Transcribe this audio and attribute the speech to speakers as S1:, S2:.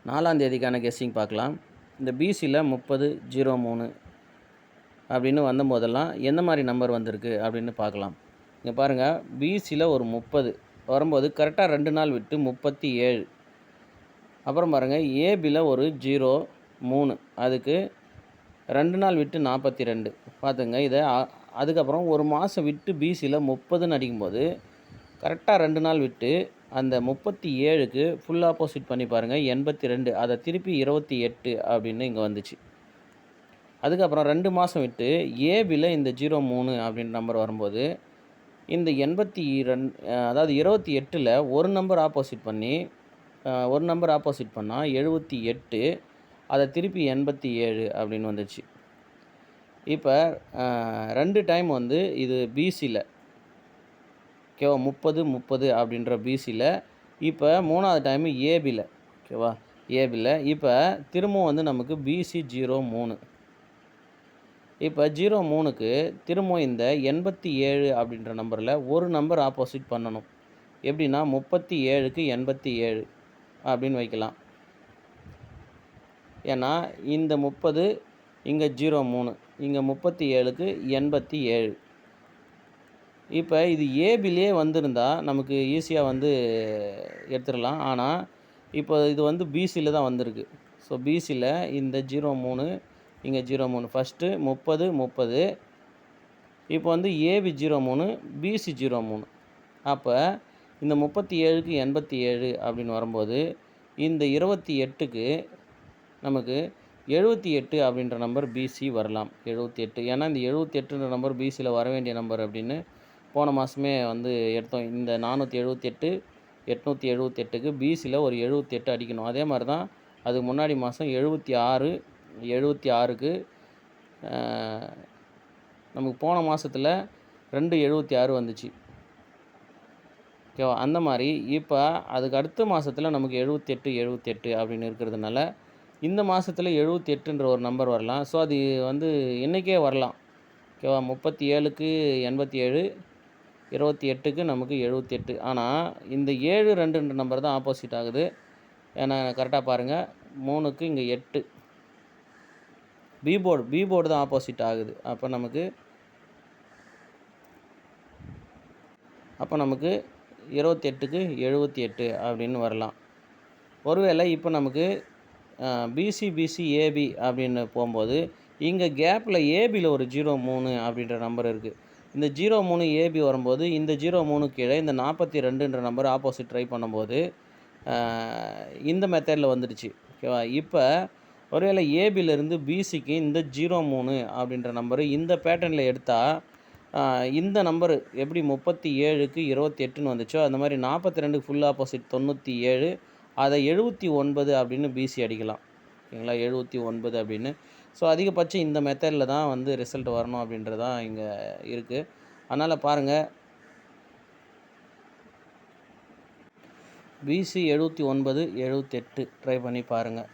S1: 4ஆம் தேதிக்கான கெஸ்ஸிங் பார்க்கலாம். இந்த பிசியில் 3003 அப்படின்னு வந்தபோதெல்லாம் எந்த மாதிரி நம்பர் வந்திருக்கு அப்படின்னு பார்க்கலாம். இங்கே பாருங்கள், பிசியில் ஒரு 30 வரும்போது கரெக்டாக 2 நாள் விட்டு 37. அப்புறம் பாருங்கள், ஏபியில் ஒரு 03 அதுக்கு 2 நாள் விட்டு 42. பார்த்துங்க இதை. அதுக்கப்புறம் ஒரு மாதம் விட்டு பிசியில் 30ன்னு அடிக்கும்போது கரெக்டாக 2 நாள் விட்டு அந்த 37க்கு ஃபுல் ஆப்போசிட் பண்ணி பாருங்கள், 82. அதை திருப்பி 28 அப்படின்னு இங்கே வந்துச்சு. அதுக்கப்புறம் 2 மாதம் விட்டு ஏபியில் இந்த 03 அப்படின்ற நம்பர் வரும்போது இந்த 82, அதாவது 28ல் ஒரு நம்பர் ஆப்போசிட் பண்ணால் 78. அதை திருப்பி 87 அப்படின்னு வந்துச்சு. இப்போ 2 டைம் வந்து இது பிசியில், ஓகேவா, 30 அப்படின்ற பிசியில். இப்போ 3ஆவது டைமு ஏபியில், ஓகேவா, ஏபியில். இப்போ திரும்பவும் வந்து நமக்கு பிசி 03. இப்போ 03க்கு திரும்பவும் இந்த 87 அப்படின்ற நம்பரில் ஒரு நம்பர் ஆப்போசிட் பண்ணணும். எப்படின்னா 37க்கு 87 அப்படின்னு வைக்கலாம். ஏன்னா இந்த 30 இங்கே 03, இங்கே 37க்கு 87. இப்போ இது ஏபிலே வந்திருந்தால் நமக்கு ஈஸியாக வந்து எடுத்துடலாம். ஆனால் இப்போ இது வந்து பிசியில் தான் வந்திருக்கு. ஸோ பிசியில் இந்த 03, இங்கே 03, ஃபஸ்ட்டு 30. இப்போ வந்து ஏபி 03, பிசி 03. அப்போ இந்த 37க்கு 87 அப்படின்னு வரும்போது இந்த 28க்கு நமக்கு 78 அப்படின்ற நம்பர் பிசி வரலாம். 78. ஏன்னா இந்த 78ன்ற நம்பர் பிசியில் வர வேண்டிய நம்பர் அப்படின்னு போன மாதமே வந்து எடுத்தோம். இந்த 478, 878க்கு பிசியில் ஒரு 78 அடிக்கணும். அதே மாதிரி தான் அதுக்கு முன்னாடி மாதம் 76க்கு நமக்கு போன மாதத்தில் 276 வந்துச்சு, ஓகேவா. அந்த மாதிரி இப்போ அதுக்கு அடுத்த மாதத்தில் நமக்கு 78 அப்படின்னு இருக்கிறதுனால இந்த மாதத்தில் 78ன்ற ஒரு நம்பர் வரலாம். ஸோ அது வந்து இன்றைக்கே வரலாம், ஓகேவா. 37க்கு 87, 28க்கு நமக்கு 78. ஆனால் இந்த 72ன்ற நம்பர் தான் ஆப்போசிட் ஆகுது. ஏன்னா கரெக்டாக பாருங்கள், 3க்கு இங்கே 8. பி போர்டு தான் ஆப்போசிட் ஆகுது. அப்போ நமக்கு 28க்கு 78 அப்படின்னு வரலாம். ஒருவேளை இப்போ நமக்கு பிசி ஏபி அப்படின்னு போகும்போது இங்கே கேப்பில் ஏபியில் ஒரு 03 அப்படின்ற நம்பர் இருக்குது. இந்த 03 ஏபி வரும்போது இந்த 03 கீழே இந்த 42ன்ற நம்பர் ஆப்போசிட் ட்ரை பண்ணும்போது இந்த மெத்தடில் வந்துடுச்சு, ஓகேவா. இப்போ ஒருவேளை ஏபியிலேருந்து பிசிக்கு இந்த 03 அப்படின்ற நம்பரு இந்த பேட்டர்னில் எடுத்தால் இந்த நம்பரு எப்படி 37க்கு 28ன்னு வந்துச்சோ அந்த மாதிரி 42க்கு ஃபுல் ஆப்போசிட் 97, அதை 79 அப்படின்னு பிசி அடிக்கலாம், ஓகேங்களா. 79 அப்படின்னு. ஸோ அதிகபட்சம் இந்த மெத்தடில் தான் வந்து ரிசல்ட் வரணும் அப்படின்றதான் இங்கே இருக்குது. அதனால் பாருங்கள், பிசி 79, 78 ட்ரை பண்ணி பாருங்கள்.